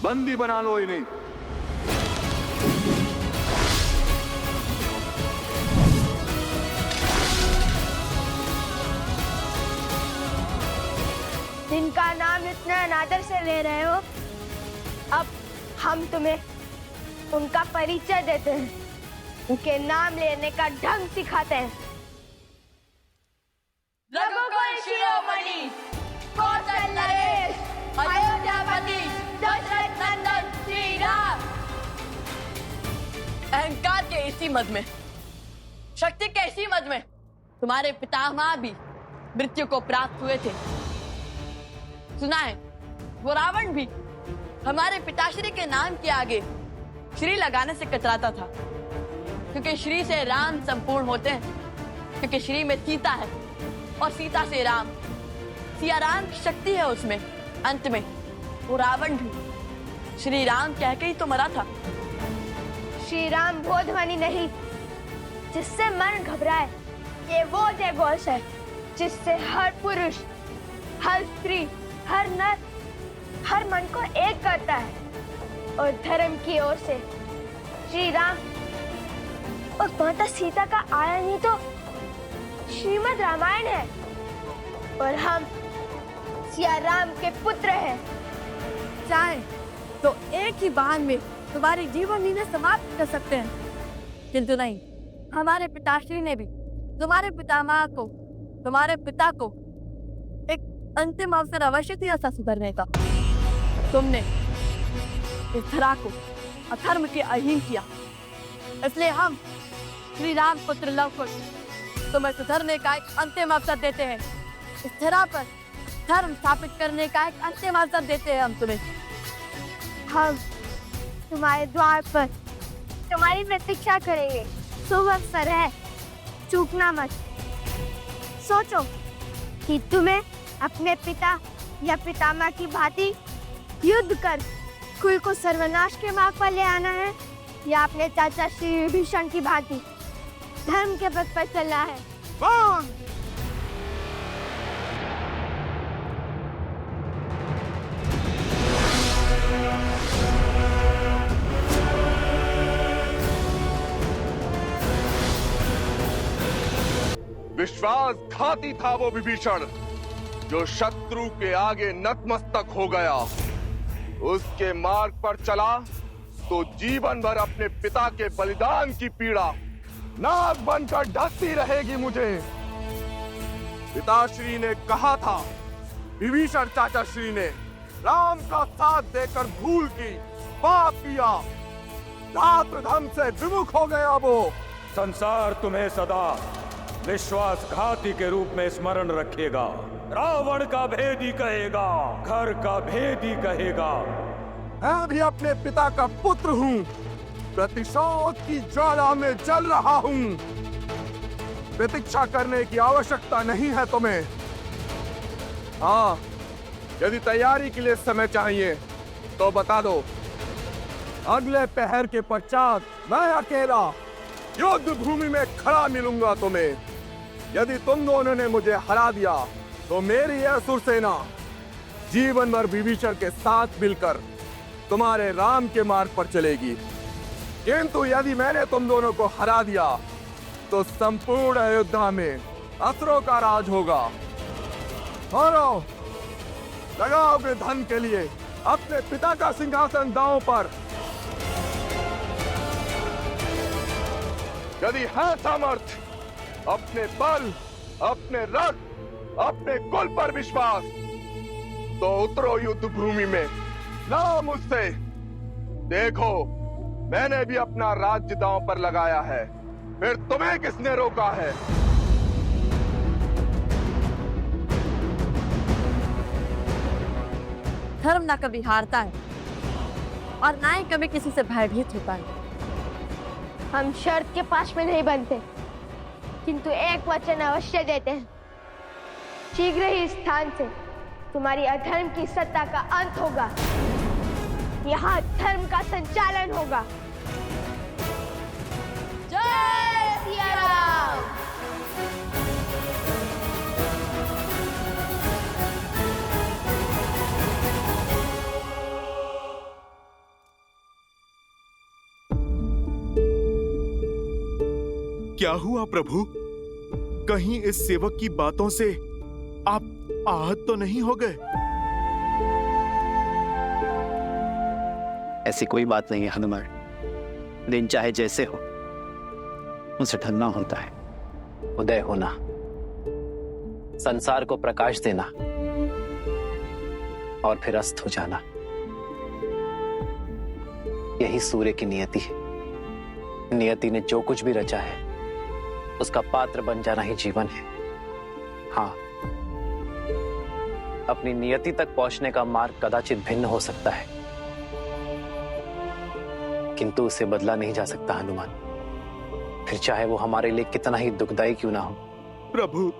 बंदी बना लो इन्हें। जिनका नाम इतने अनादर से ले रहे हो, अब हम तुम्हें उनका परिचय देते हैं, उनके नाम लेने का ढंग सिखाते हैं। रघुकुल शिरोमणि, कौशल नरेश, अयोध्यापति, दशरथ नंदन श्री राम। अहंकार के इसी मद में, शक्ति के इसी मद में तुम्हारे पितामह भी मृत्यु को प्राप्त हुए थे। सुना है वो रावण भी हमारे पिताश्री के नाम के आगे श्री लगाने से कतराता था, क्योंकि श्री से राम संपूर्ण होते हैं, क्योंकि श्री में सीता है और सीता से राम, सिया राम की शक्ति है उसमें। अंत में वो रावण भी श्री राम कह के ही तो मरा था। श्री राम वो ध्वनि नहीं जिससे मन घबराए, ये वो जयघोष है जिससे हर पुरुष, हर स्त्री, हर नर, हर मन को एक करता है। और धर्म की ओर से श्री राम और माता सीता का आयन ही तो श्रीमद् रामायण है, और हम सिया राम के पुत्र हैं। चाहे तो एक ही बाण में तुम्हारी जीवन लीला समाप्त कर सकते हैं, किंतु नहीं, हमारे पिताश्री ने भी तुम्हारे पितामह को, तुम्हारे पिता को एक अंतिम अवसर अवश्य दिया था सुधरने का। तुमने इस धरा को अधर्म के अधीन किया, इसलिए हम श्री राम पुत्र लव कुश तुम्हें सुधरने का एक अंतिम अवसर देते हैं। इस धरा पर धर्म स्थापित करने का एक अंतिम अवसर देते हैं हम तुम्हें। हम तुम्हारे द्वार पर तुम्हारी प्रतीक्षा करेंगे। शुभ अवसर है, चूकना मत। सोचो कि तुम्हें अपने पिता या पितामह की भांति युद्ध कर कुल को सर्वनाश के मार्ग पर ले आना है, या अपने चाचा श्री विभीषण की भांति धर्म के पथ पर चलना है। विश्वासघाती था वो विभीषण, जो शत्रु के आगे नतमस्तक हो गया। उसके मार्ग पर चला तो जीवन भर अपने पिता के बलिदान की पीड़ा नाग बनकर ढकती रहेगी मुझे। पिताश्री ने कहा था, विभीषण चाचा श्री ने राम का साथ देकर भूल की, पाप किया, रात्रधम से विमुख हो गया वो। संसार तुम्हें सदा विश्वासघाती के रूप में स्मरण रखेगा। रावण का भेदी कहेगा, घर का भेदी कहेगा। मैं भी अपने पिता का पुत्र हूँ, प्रतिशोध की ज्वाला में जल रहा हूँ। प्रतीक्षा करने की आवश्यकता नहीं है तुम्हें। हाँ, यदि तैयारी के लिए समय चाहिए तो बता दो। अगले पहर के पश्चात मैं अकेला युद्ध भूमि में खड़ा मिलूंगा तुम्हें। यदि तुम दोनों ने मुझे हरा दिया तो मेरी यह असुर सेना जीवन भर विभीषण के साथ मिलकर तुम्हारे राम के मार्ग पर चलेगी। किंतु यदि मैंने तुम दोनों को हरा दिया तो संपूर्ण अयोध्या में असुरों का राज होगा। और लगाओगे धन के लिए अपने पिता का सिंहासन दांव पर। यदि है सामर्थ्य, अपने बल, अपने रथ, अपने कुल पर विश्वास, तो उतरो युद्ध भूमि में, ना मुझसे। देखो, मैंने भी अपना राज्य दांव पर लगाया है, फिर तुम्हें किसने रोका है? धर्म ना कभी हारता है और ना ही कभी किसी से भयभीत होता है। हम शर्त के पास में नहीं बनते, किंतु एक वचन अवश्य देते हैं। शीघ्र ही इस स्थान से तुम्हारी अधर्म की सत्ता का अंत होगा। यहाँ धर्म का संचालन होगा। जय सिया राम। क्या हुआ प्रभु? कहीं इस सेवक की बातों से आप आहत तो नहीं हो गए? ऐसी कोई बात नहीं है हनुमान। दिन चाहे जैसे हो, उसे ढलना होता है। उदय होना, संसार को प्रकाश देना और फिर अस्त हो जाना, यही सूर्य की नियति है। नियति ने जो कुछ भी रचा है, उसका पात्र बन जाना ही जीवन है। हाँ, अपनी नियति तक पहुंचने का मार्ग कदाचित भिन्न हो सकता है, किंतु उसे बदला नहीं जा सकता हनुमान, फिर चाहे वो हमारे लिए कितना ही दुखदाई क्यों ना हो। प्रभु,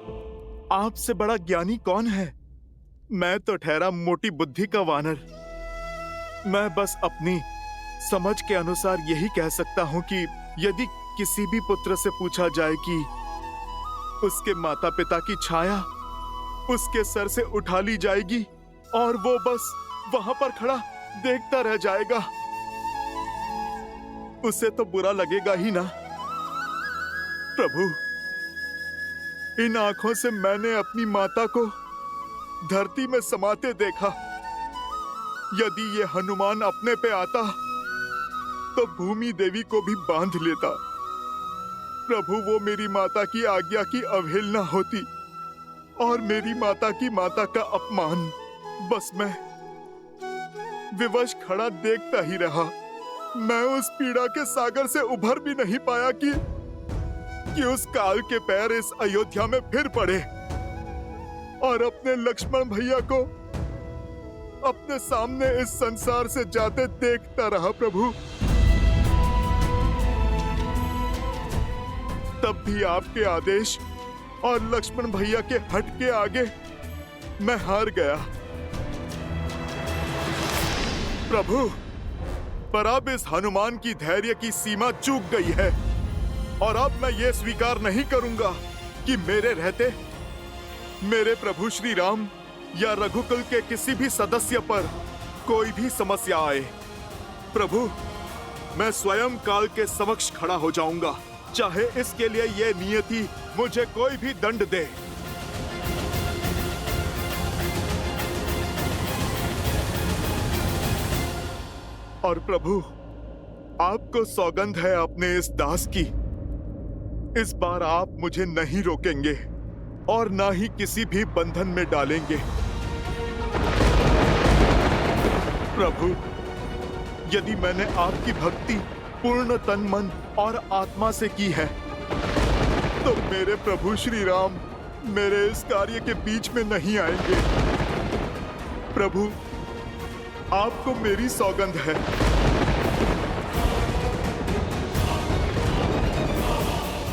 आपसे बड़ा ज्ञानी कौन है? मैं तो ठहरा मोटी बुद्धि का वानर। मैं बस अपनी समझ के अनुसार यही कह सकता हूं कि यदि किसी भी पुत्र से पूछा जाए कि उसके माता पिता की छाया उसके सर से उठा ली जाएगी और वो बस वहां पर खड़ा देखता रह जाएगा, उसे तो बुरा लगेगा ही ना। प्रभु, इन आंखों से मैंने अपनी माता को धरती में समाते देखा। यदि ये हनुमान अपने पे आता तो भूमि देवी को भी बांध लेता। प्रभु, वो मेरी माता की आज्ञा की अवहेलना होती और मेरी माता की माता का अपमान। बस मैं विवश खड़ा देखता ही रहा। मैं उस पीड़ा के सागर से उभर भी नहीं पाया कि उस काल के पैर इस अयोध्या में फिर पड़े और अपने लक्ष्मण भैया को अपने सामने इस संसार से जाते देखता रहा। प्रभु, तब भी आपके आदेश और लक्ष्मण भैया के हट के आगे मैं हार गया। प्रभु, पर अब इस हनुमान की धैर्य की सीमा चूक गई है और अब मैं ये स्वीकार नहीं करूंगा कि मेरे रहते मेरे प्रभु श्री राम या रघुकुल के किसी भी सदस्य पर कोई भी समस्या आए। प्रभु, मैं स्वयं काल के समक्ष खड़ा हो जाऊंगा, चाहे इसके लिए ये नियति मुझे कोई भी दंड दे। और प्रभु, आपको सौगंध है अपने इस दास की, इस बार आप मुझे नहीं रोकेंगे और ना ही किसी भी बंधन में डालेंगे। प्रभु, यदि मैंने आपकी भक्ति पूर्ण तन मन और आत्मा से की है तो मेरे प्रभु श्री राम मेरे इस कार्य के बीच में नहीं आएंगे। प्रभु, आपको मेरी सौगंध है।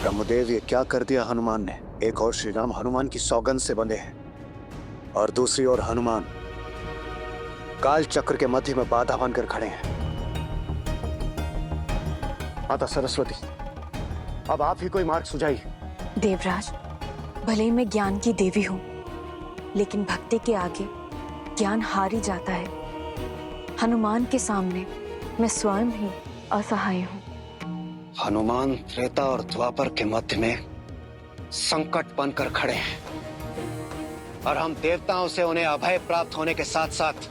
ब्रह्मदेव, ये क्या कर दिया हनुमान ने? एक और श्री राम हनुमान की सौगंध से बंधे हैं और दूसरी ओर हनुमान काल चक्र के मध्य में बाधा बनकर खड़े हैं। माता सरस्वती, अब आप ही कोई मार्ग सुझाइए। देवराज, भले ही मैं ज्ञान की देवी हूँ, लेकिन भक्ति के आगे ज्ञान हार ही जाता है। हनुमान के सामने मैं स्वयं ही असहाय हूँ। हनुमान त्रेता और द्वापर के मध्य में संकट बनकर खड़े हैं और हम देवताओं से उन्हें अभय प्राप्त होने के साथ साथ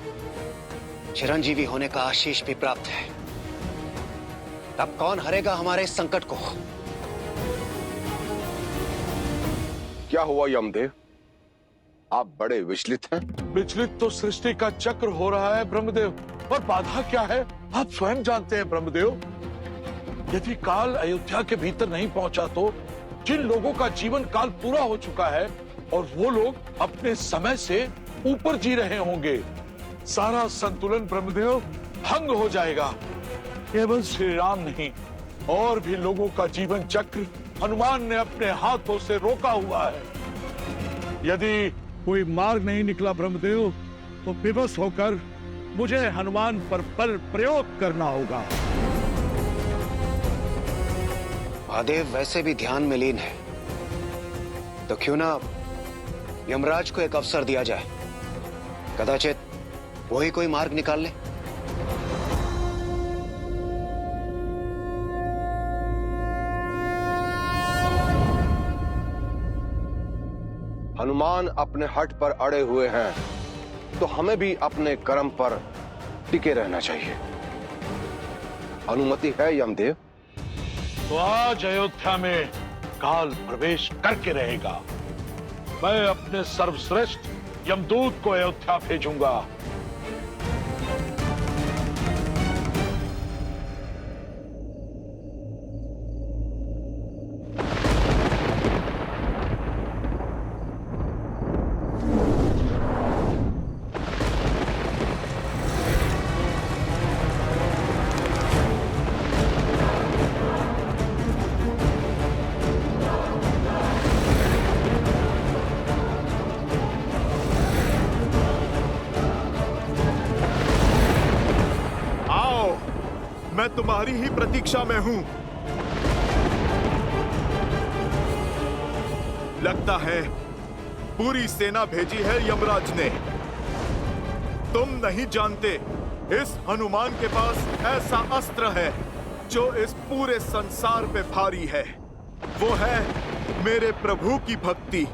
चिरंजीवी होने का आशीष भी प्राप्त है। तब कौन हरेगा हमारे इस संकट को? क्या हुआ यमदेव? आप बड़े विचलित हैं। विचलित तो सृष्टि का चक्र हो रहा है ब्रह्मदेव, और बाधा क्या है आप स्वयं जानते हैं ब्रह्मदेव। यदि काल अयोध्या के भीतर नहीं पहुंचा तो जिन लोगों का जीवन काल पूरा हो चुका है और वो लोग अपने समय से ऊपर जी रहे होंगे, सारा संतुलन ब्रह्मदेव भंग हो जाएगा। केवल श्री राम नहीं, और भी लोगों का जीवन चक्र हनुमान ने अपने हाथों से रोका हुआ है। यदि कोई मार्ग नहीं निकला ब्रह्मदेव, तो विवश होकर मुझे हनुमान पर बल प्रयोग करना होगा। महादेव वैसे भी ध्यान में लीन है, तो क्यों ना यमराज को एक अवसर दिया जाए, कदाचित वही कोई मार्ग निकाल ले। हनुमान अपने हट पर अड़े हुए हैं तो हमें भी अपने कर्म पर टिके रहना चाहिए। अनुमति है यमदेव? तो आज अयोध्या में काल प्रवेश करके रहेगा। मैं अपने सर्वश्रेष्ठ यमदूत को अयोध्या भेजूंगा। मैं तुम्हारी ही प्रतीक्षा में हूं। लगता है पूरी सेना भेजी है यमराज ने। तुम नहीं जानते, इस हनुमान के पास ऐसा अस्त्र है जो इस पूरे संसार पे भारी है। वो है मेरे प्रभु की भक्ति।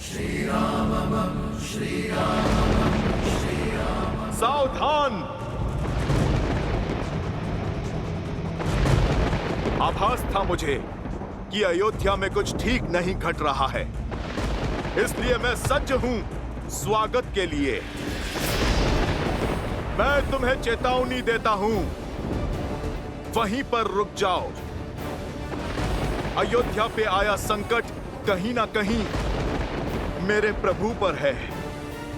श्री रामम श्री रामम श्री रामम। सावधान! आभास था मुझे कि अयोध्या में कुछ ठीक नहीं घट रहा है, इसलिए मैं सज्ज हूं स्वागत के लिए। मैं तुम्हें चेतावनी देता हूं, वहीं पर रुक जाओ। अयोध्या पे आया संकट कहीं ना कहीं मेरे प्रभु पर है,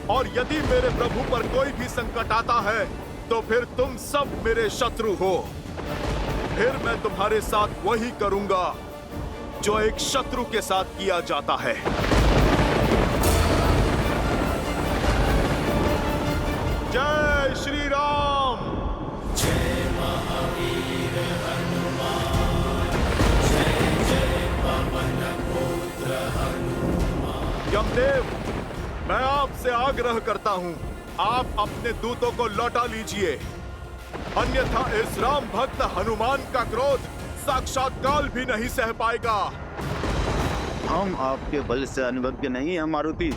और यदि मेरे प्रभु पर कोई भी संकट आता है तो फिर तुम सब मेरे शत्रु हो। फिर मैं तुम्हारे साथ वही करूंगा जो एक शत्रु के साथ किया जाता है। जय श्री राम। जय महावीर हनुमान। जय जय पवन पुत्र हनुमान। यमदेव, मैं आपसे आग्रह करता हूं, आप अपने दूतों को लौटा लीजिए, अन्यथा इस राम भक्त हनुमान का क्रोध साक्षात काल भी नहीं सह पाएगा। हम आपके बल से अनुभज्ञ नहीं हैं मारुति,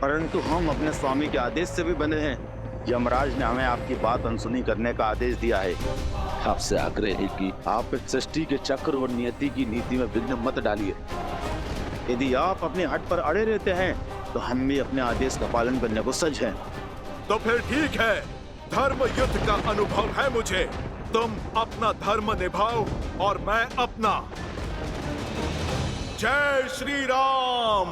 परंतु हम अपने स्वामी के आदेश से भी बंधे हैं। यमराज ने हमें आपकी बात अनसुनी करने का आदेश दिया है। आपसे आग्रह है कि आप इस सृष्टि के चक्र और नियति की नीति में विघ्न मत डालिए। यदि आप अपने हट पर अड़े रहते हैं तो हम भी अपने आदेश का पालन करने को सज्ज हैं। तो फिर ठीक है, धर्म युद्ध का अनुभव है मुझे। तुम अपना धर्म निभाओ और मैं अपना। जय श्री राम।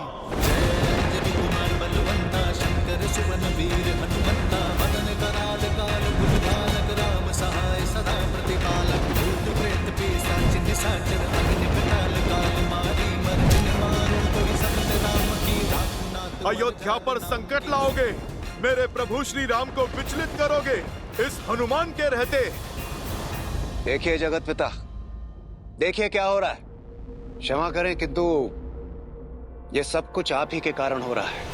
शंकर सुवन वीर हनुमन्ना मदन कराल काल बुलगानक राम सहाय सदा प्रतिपालक भूत प्रेत पिशाच निशाचर अग्नि विकराल काल मारी मर्दिन मारो कोई संत राम की राखुनाथ। अयोध्या पर संकट लाओगे, मेरे प्रभु श्री राम को विचलित करोगे इस हनुमान के रहते। देखिए जगत पिता, देखिए क्या हो रहा है। क्षमा करें किंतु ये सब कुछ आप ही के कारण हो रहा है।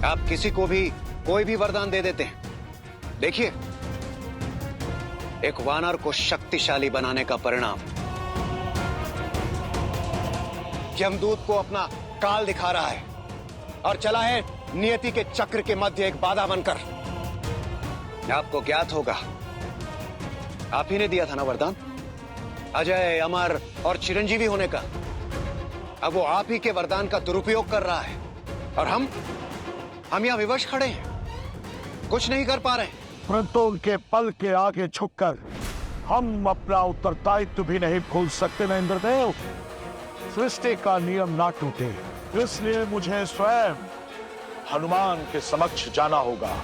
आप किसी को भी कोई भी वरदान दे देते हैं। देखिए, एक वानर को शक्तिशाली बनाने का परिणाम यमदूत को अपना काल दिखा रहा है और चला है नियति के चक्र के मध्य एक बाधा बनकर। आपको ज्ञात होगा, आप ही ने दिया था ना वरदान अजय, अमर और चिरंजीवी होने का। अब वो आप ही के वरदान का दुरुपयोग कर रहा है और हम यहाँ विवश खड़े हैं, कुछ नहीं कर पा रहे। परंतु उनके पल के आगे झुककर हम अपना उत्तरदायित्व भी नहीं भूल सकते न इंद्रदेव। सृष्टि का नियम ना टूटे, इसलिए मुझे स्वयं हनुमान के समक्ष जाना होगा।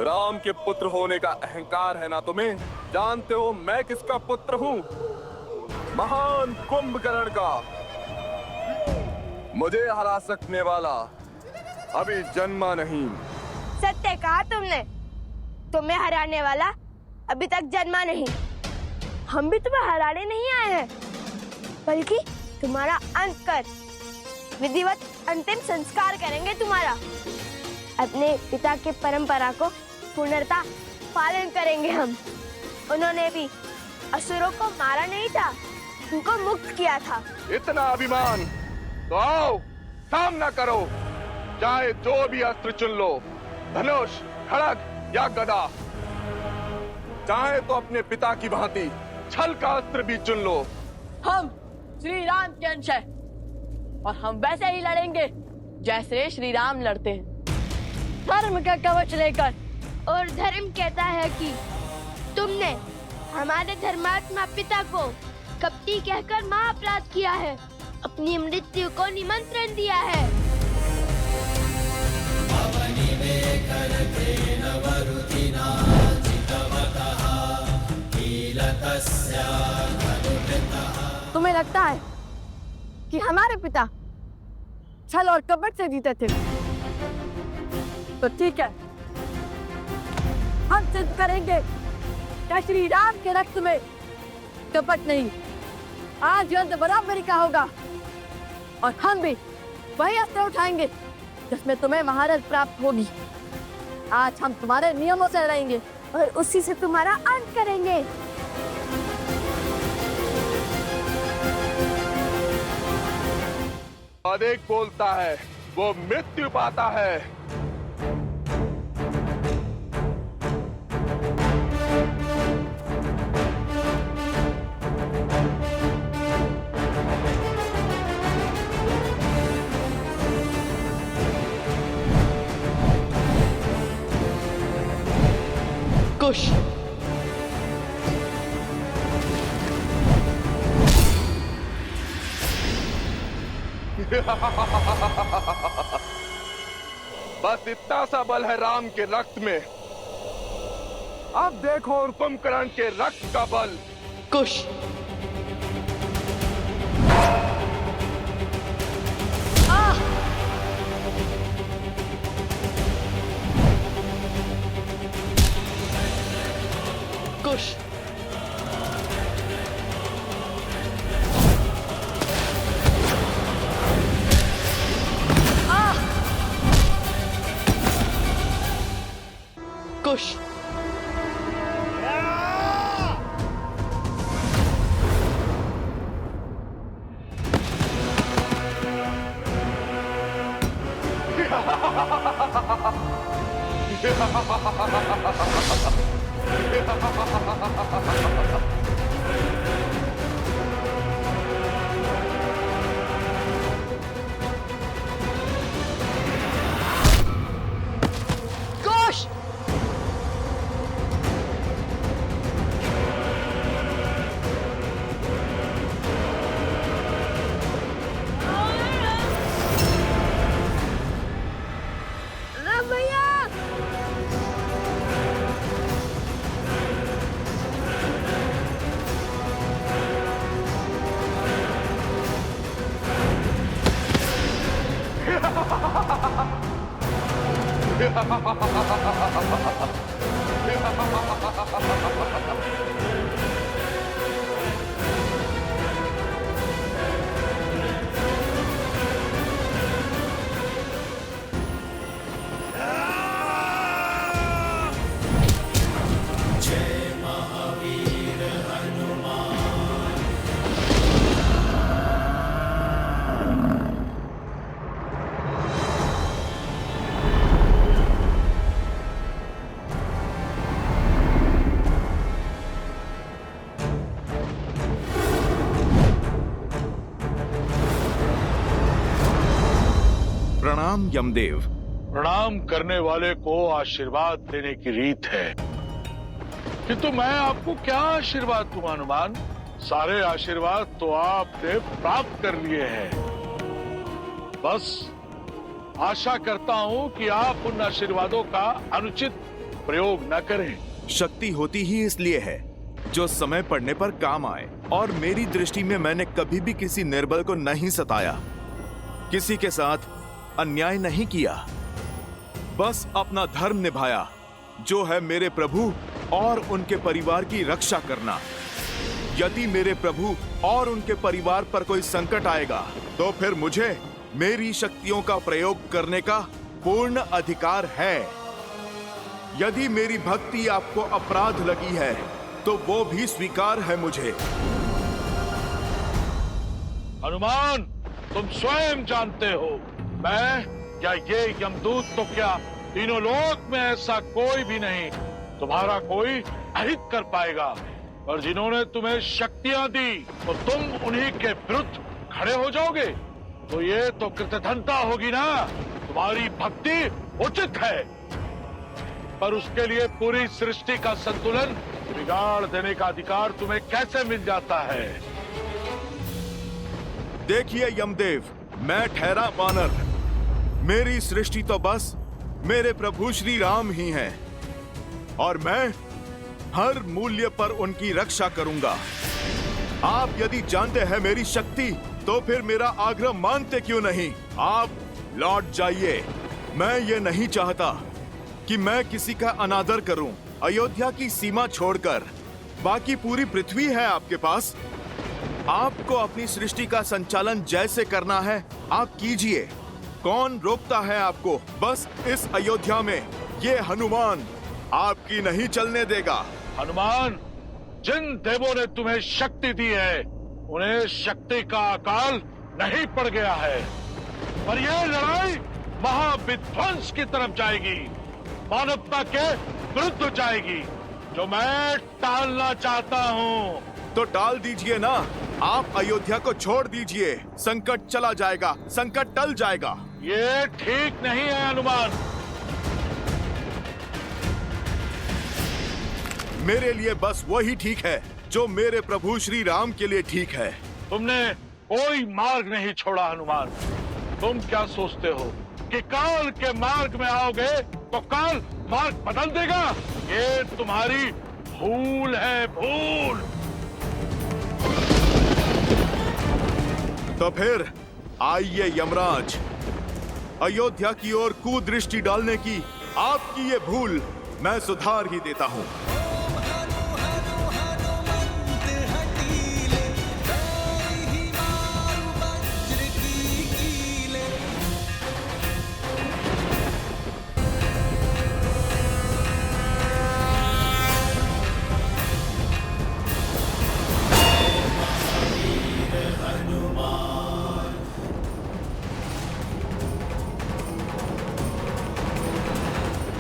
राम के पुत्र होने का अहंकार है ना तुम्हें? जानते हो मैं किसका पुत्र हूँ? महान कुंभकर्ण का। मुझे हरा सकने वाला अभी जन्मा नहीं। सत्य कहा तुमने। तुम्हें हराने वाला अभी तक जन्मा नहीं। हम भी तुम्हें हराने नहीं आए हैं, बल्कि तुम्हारा अंत कर विधिवत अंतिम संस्कार करेंगे तुम्हारा। अपने पिता के परंपरा को पूर्णतः पालन करेंगे हम। उन्होंने भी असुरों को मारा नहीं था, उनको मुक्त किया था। इतना अभिमान तो आओ सामना करो, चाहे जो भी अस्त्र चुन लो, धनुष, खड़ग या गदा। चाहे तो अपने पिता की भांति छल का अस्त्र भी चुन लो। हम श्री राम के अंश हैं और हम वैसे ही लड़ेंगे जैसे श्री राम लड़ते हैं, धर्म का कवच लेकर। और धर्म कहता है कि तुमने हमारे धर्मात्मा पिता को कपटी कहकर महाअपराध किया है, अपनी मृत्यु को निमंत्रण दिया है। तुम्हें लगता है कि हमारे पिता छल और कपट से जीते थे? तो ठीक है, हम सिद्ध करेंगे कि श्री राम के रक्त में कपट नहीं। आज युद्ध बराबरी का होगा और हम भी वही अस्त्र उठाएंगे जिसमें तुम्हें महारत प्राप्त होगी। आज हम तुम्हारे नियमों से लड़ेंगे और उसी से तुम्हारा अंत करेंगे। अधिक बोलता है वो मृत्यु पाता है। कुश बस इतना सा बल है राम के रक्त में। अब देखो और कुंभकर्ण के रक्त का बल। कुश कुश कुश प्रणाम यमदेव। प्रणाम करने वाले को आशीर्वाद देने की रीत है, किंतु मैं आपको क्या आशीर्वाद दूं हनुमान? सारे आशीर्वाद तो आपने प्राप्त कर लिए हैं। बस आशा करता हूं कि आप उन आशीर्वादों का अनुचित प्रयोग न करें। शक्ति होती ही इसलिए है जो समय पड़ने पर काम आए, और मेरी दृष्टि में मैंने कभी भी किसी निर्बल को नहीं सताया, किसी के साथ अन्याय नहीं किया, बस अपना धर्म निभाया जो है मेरे प्रभु और उनके परिवार की रक्षा करना। यदि मेरे प्रभु और उनके परिवार पर कोई संकट आएगा तो फिर मुझे मेरी शक्तियों का प्रयोग करने का पूर्ण अधिकार है। यदि मेरी भक्ति आपको अपराध लगी है तो वो भी स्वीकार है मुझे। हनुमान, तुम स्वयं जानते हो, मैं या ये यमदूत तो क्या, तीनों लोक में ऐसा कोई भी नहीं तुम्हारा कोई अहित कर पाएगा। और जिन्होंने तुम्हें शक्तियां दी तो तुम उन्हीं के विरुद्ध खड़े हो जाओगे, तो ये तो कृतघ्नता होगी ना। तुम्हारी भक्ति उचित है, पर उसके लिए पूरी सृष्टि का संतुलन बिगाड़ देने का अधिकार तुम्हें कैसे मिल जाता है? देखिए यमदेव, मैं ठहरा वानर, मेरी सृष्टि तो बस मेरे प्रभु श्री राम ही हैं, और मैं हर मूल्य पर उनकी रक्षा करूंगा। आप यदि जानते हैं मेरी शक्ति तो फिर मेरा आग्रह मानते क्यों नहीं? आप लौट जाइए। मैं ये नहीं चाहता कि मैं किसी का अनादर करूं। अयोध्या की सीमा छोड़कर बाकी पूरी पृथ्वी है आपके पास। आपको अपनी सृष्टि का संचालन जैसे करना है आप कीजिए। कौन रोकता है आपको? बस इस अयोध्या में ये हनुमान आपकी नहीं चलने देगा। हनुमान, जिन देवों ने तुम्हें शक्ति दी है उन्हें शक्ति का अकाल नहीं पड़ गया है, पर यह लड़ाई महाविध्वंस की तरफ जाएगी, मानवता के विरुद्ध जाएगी, जो मैं टालना चाहता हूँ। तो टाल दीजिए ना, आप अयोध्या को छोड़ दीजिए। संकट चला जाएगा, संकट टल जाएगा। ये ठीक नहीं है हनुमान। मेरे लिए बस वही ठीक है जो मेरे प्रभु श्री राम के लिए ठीक है। तुमने कोई मार्ग नहीं छोड़ा हनुमान। तुम क्या सोचते हो कि काल के मार्ग में आओगे तो काल मार्ग बदल देगा? ये तुम्हारी भूल है, भूल। तो फिर आइए यमराज, अयोध्या की ओर कुदृष्टि डालने की आपकी ये भूल मैं सुधार ही देता हूँ।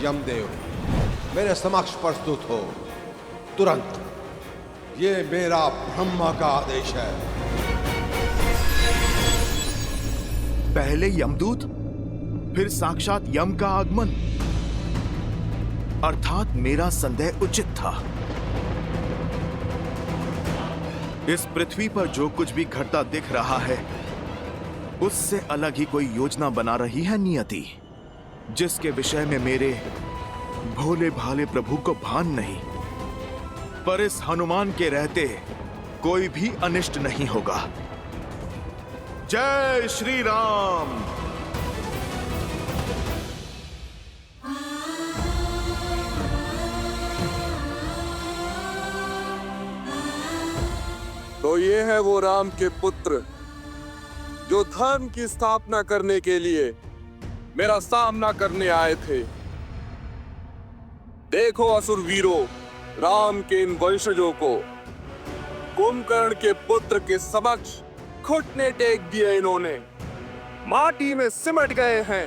यमदेव, मेरे समक्ष प्रस्तुत हो तुरंत। ये मेरा ब्रह्मा का आदेश है। पहले यमदूत, फिर साक्षात यम का आगमन। अर्थात मेरा संदेह उचित था। इस पृथ्वी पर जो कुछ भी घटता दिख रहा है उससे अलग ही कोई योजना बना रही है नियति, जिसके विषय में मेरे भोले भाले प्रभु को भान नहीं। पर इस हनुमान के रहते कोई भी अनिष्ट नहीं होगा। जय श्री राम। तो ये है वो राम के पुत्र जो धर्म की स्थापना करने के लिए मेरा सामना करने आए थे। देखो असुर वीरों, राम के इन वंशजों को कुंभकर्ण के पुत्र के समक्ष घुटने टेक दिए। इन्होंने माटी में सिमट गए हैं।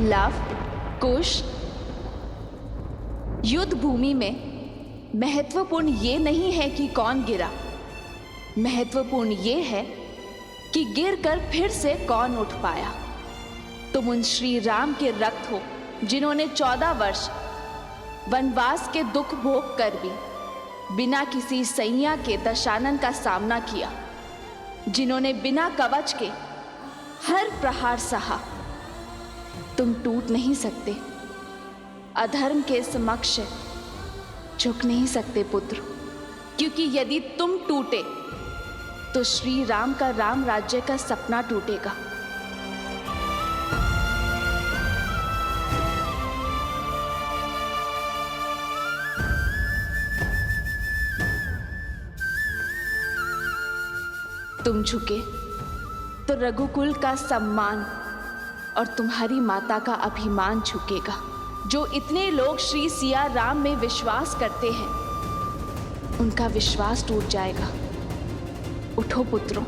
लव, कुश, युद्ध भूमि में महत्वपूर्ण ये नहीं है कि कौन गिरा, महत्वपूर्ण ये है कि गिरकर फिर से कौन उठ पाया। तुम उन श्री राम के रक्त हो जिन्होंने 14 वर्ष वनवास के दुख भोग कर भी बिना किसी सैया के दशानन का सामना किया, जिन्होंने बिना कवच के हर प्रहार सहा। तुम टूट नहीं सकते, अधर्म के समक्ष झुक नहीं सकते पुत्र, क्योंकि यदि तुम टूटे तो श्री राम का राम राज्य का सपना टूटेगा। तुम झुके तो रघुकुल का सम्मान और तुम्हारी माता का अभिमान झुकेगा। जो इतने लोग श्री सिया राम में विश्वास करते हैं, उनका विश्वास टूट जाएगा। उठो पुत्रों।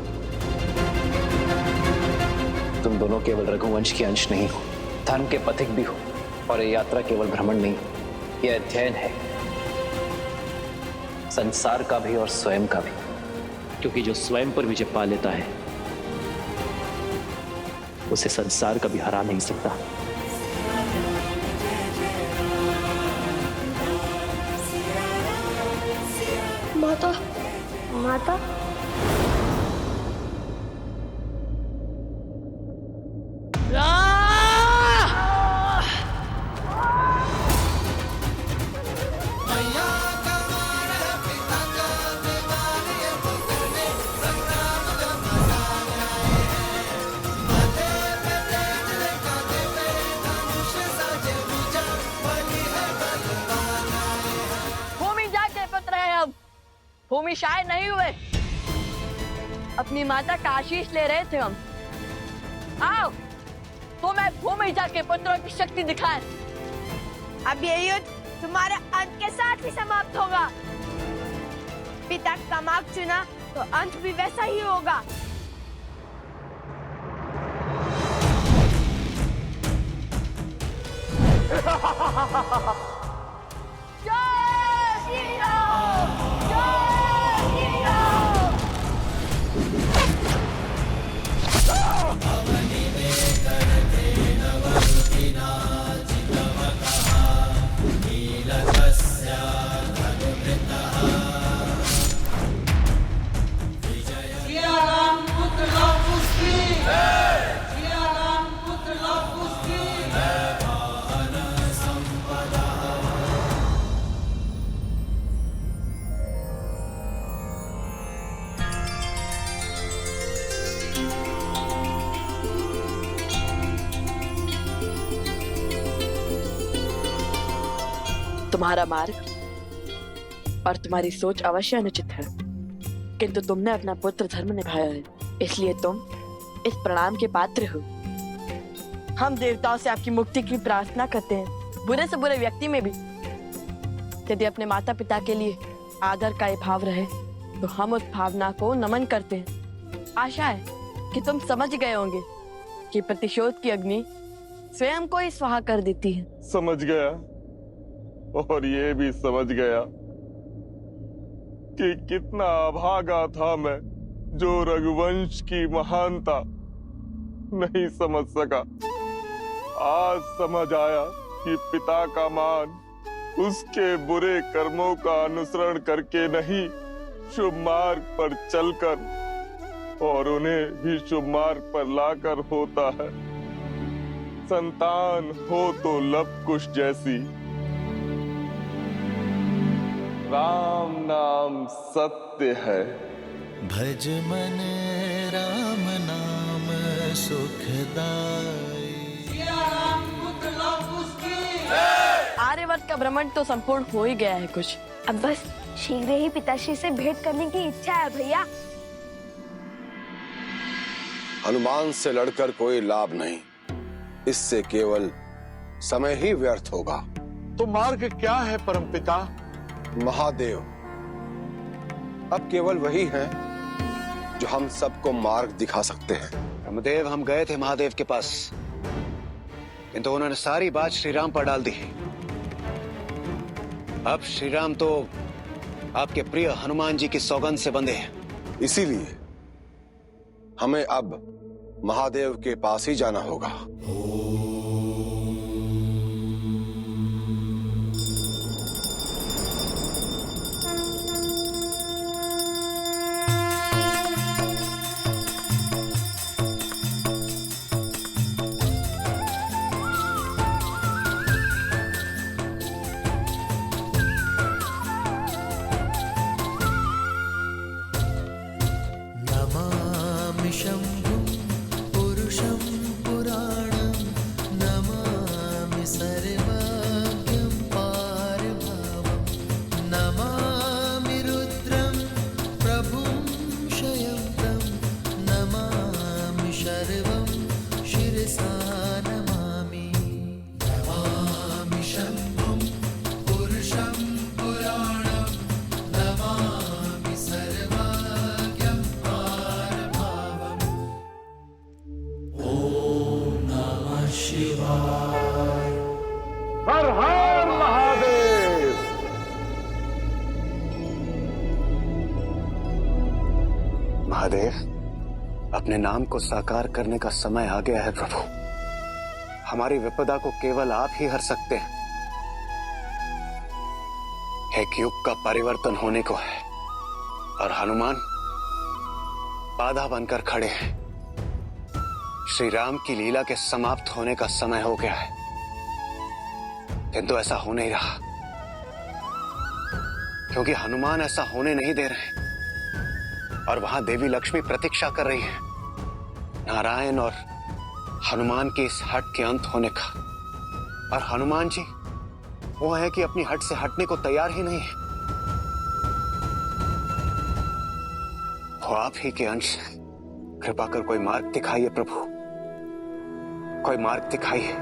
तुम दोनों केवल रघुवंश के अंश नहीं हो, धर्म के पथिक भी हो। और ये यात्रा केवल भ्रमण नहीं, यह अध्ययन है, संसार का भी और स्वयं का भी। क्योंकि जो स्वयं पर विजय पा लेता है, उसे संसार कभी हरा नहीं सकता। माता, माता, भूमि शायद नहीं हुए, अपनी माता का आशीष ले रहे थे हम। आओ तो मैं भूमि जाके पुत्रों की शक्ति दिखाए। अब ये युद्ध तुम्हारे अंत के साथ ही समाप्त होगा। पिता का मार्ग चुना तो अंत भी वैसा ही होगा। तुम्हारा मार्ग और तुम्हारी सोच अवश्य अनुचित है, किंतु तुमने अपना पुत्र धर्म निभाया है, इसलिए तुम इस प्रणाम के पात्र हो। हम देवताओं से आपकी मुक्ति की प्रार्थना करते हैं, बुरे से बुरे व्यक्ति में भी। यदि अपने माता पिता के लिए आदर का ये भाव रहे तो हम उस भावना को नमन करते हैं। आशा है कि तुम समझ गए होंगे कि प्रतिशोध की अग्नि स्वयं को ही स्वाहा कर देती है। समझ गया, और ये भी समझ गया कि कितना अभागा था मैं, जो रघुवंश की महानता नहीं समझ सका। आज समझ आया कि पिता का मान उसके बुरे कर्मों का अनुसरण करके नहीं, शुभ मार्ग पर चलकर और उन्हें भी शुभ मार्ग पर लाकर होता है। संतान हो तो लव कुश जैसी, राम नाम सत्य है। भज मन राम नाम सुखदाई। आर्यवर्त का भ्रमण तो संपूर्ण हो ही गया है कुछ। अब बस शीघ्र ही पिताश्री से भेंट करने की इच्छा है भैया। हनुमान से लड़कर कोई लाभ नहीं, इससे केवल समय ही व्यर्थ होगा। तो मार्ग क्या है परमपिता? महादेव अब केवल वही हैं जो हम सबको मार्ग दिखा सकते हैं। रामदेव, हम गए थे महादेव के पास, किंतु उन्होंने सारी बात श्री राम पर डाल दी। अब श्री राम तो आपके प्रिय हनुमान जी की सौगंध से बंधे हैं। इसीलिए हमें अब महादेव के पास ही जाना होगा। हर हर महादेव। महादेव, अपने नाम को साकार करने का समय आ गया है प्रभु। हमारी विपदा को केवल आप ही हर सकते हैं। एक युग का परिवर्तन होने को है और हनुमान बाधा बनकर खड़े हैं। श्री राम की लीला के समाप्त होने का समय हो गया है, किंतु ऐसा हो नहीं रहा, क्योंकि हनुमान ऐसा होने नहीं दे रहे और वहां देवी लक्ष्मी प्रतीक्षा कर रही है नारायण और हनुमान की इस हट के अंत होने का। और हनुमान जी वो है कि अपनी हट से हटने को तैयार ही नहीं है। वो आप ही के अंश हैं। कृपा कर कोई मार्ग दिखाइए प्रभु, कोई मार्ग दिखाइए।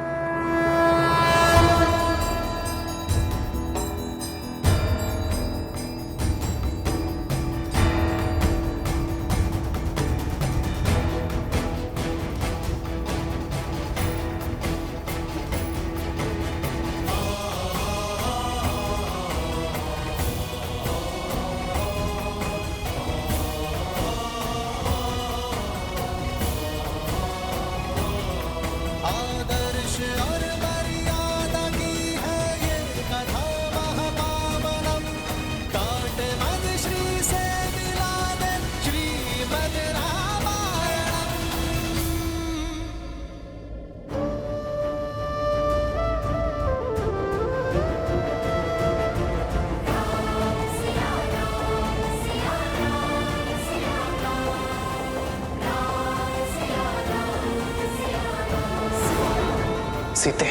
आदर्श और मर्यादा की है ये कथा महापावनम। काटे मद श्री से मिला दे श्रीमद् रामायणम। सीते,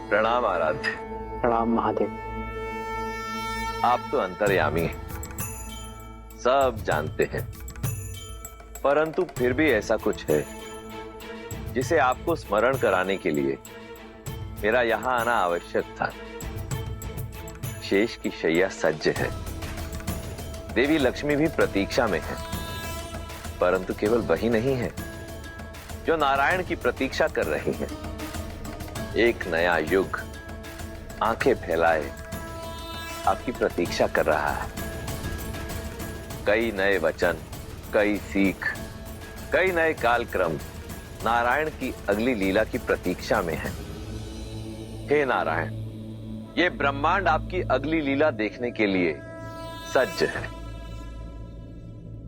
प्रणाम आराध्य। प्रणाम महादेव। आप तो अंतर्यामी हैं, सब जानते हैं, परंतु फिर भी ऐसा कुछ है जिसे आपको स्मरण कराने के लिए मेरा यहां आना आवश्यक था। शेष की शैया सज्ज है, देवी लक्ष्मी भी प्रतीक्षा में है, परंतु केवल वही नहीं है जो नारायण की प्रतीक्षा कर रही है। एक नया युग आंखें फैलाए आपकी प्रतीक्षा कर रहा है। कई नए वचन, कई सीख, कई नए कालक्रम नारायण की अगली लीला की प्रतीक्षा में है। हे नारायण, ये ब्रह्मांड आपकी अगली लीला देखने के लिए सज्ज है,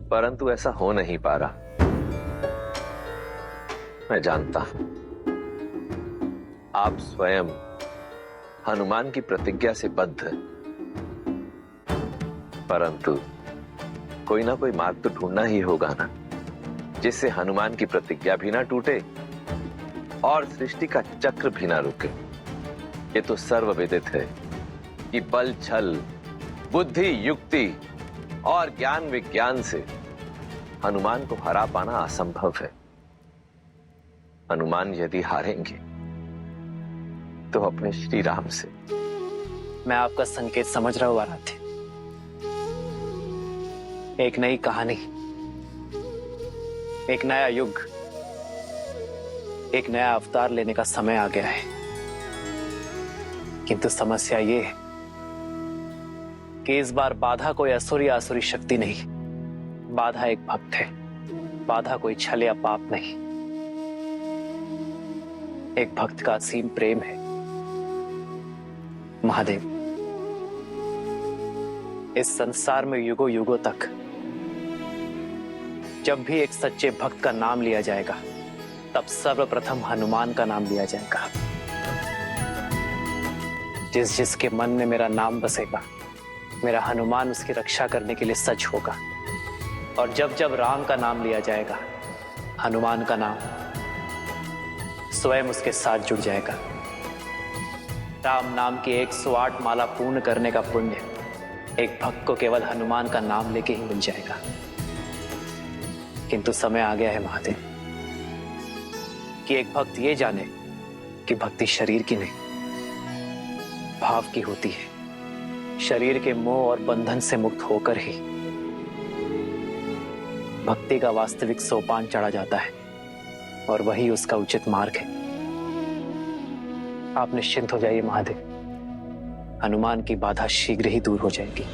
परंतु ऐसा हो नहीं पा रहा। मैं जानता हूं आप स्वयं हनुमान की प्रतिज्ञा से बद्ध हैं, परंतु कोई ना कोई मार्ग तो ढूंढना ही होगा ना, जिससे हनुमान की प्रतिज्ञा भी ना टूटे और सृष्टि का चक्र भी ना रुके। ये तो सर्वविदित है कि बल, छल, बुद्धि, युक्ति और ज्ञान विज्ञान से हनुमान को हरा पाना असंभव है। हनुमान यदि हारेंगे तो अपने श्री राम से। मैं आपका संकेत समझ रहा हूं आराध्य। एक नई कहानी, एक नया युग, एक नया अवतार लेने का समय आ गया है। किंतु समस्या ये है कि इस बार बाधा कोई असुर या असुरी शक्ति नहीं, बाधा एक भक्त है। बाधा कोई छल या पाप नहीं, एक भक्त का असीम प्रेम है। महादेव, इस संसार में युगों युगों तक जब भी एक सच्चे भक्त का नाम लिया जाएगा, तब सर्वप्रथम हनुमान का नाम लिया जाएगा। जिस जिसके मन में मेरा नाम बसेगा, मेरा हनुमान उसकी रक्षा करने के लिए सच होगा। और जब जब राम का नाम लिया जाएगा, हनुमान का नाम स्वयं उसके साथ जुड़ जाएगा। राम नाम की 108 माला पूर्ण करने का पुण्य एक भक्त को केवल हनुमान का नाम लेके ही मिल जाएगा। किंतु समय आ गया है महादेव, कि एक भक्त ये जाने कि भक्ति शरीर की नहीं, भाव की होती है। शरीर के मोह और बंधन से मुक्त होकर ही भक्ति का वास्तविक सोपान चढ़ा जाता है, और वही उसका उचित मार्ग है। आप निश्चिंत हो जाइए महादेव, हनुमान की बाधा शीघ्र ही दूर हो जाएगी।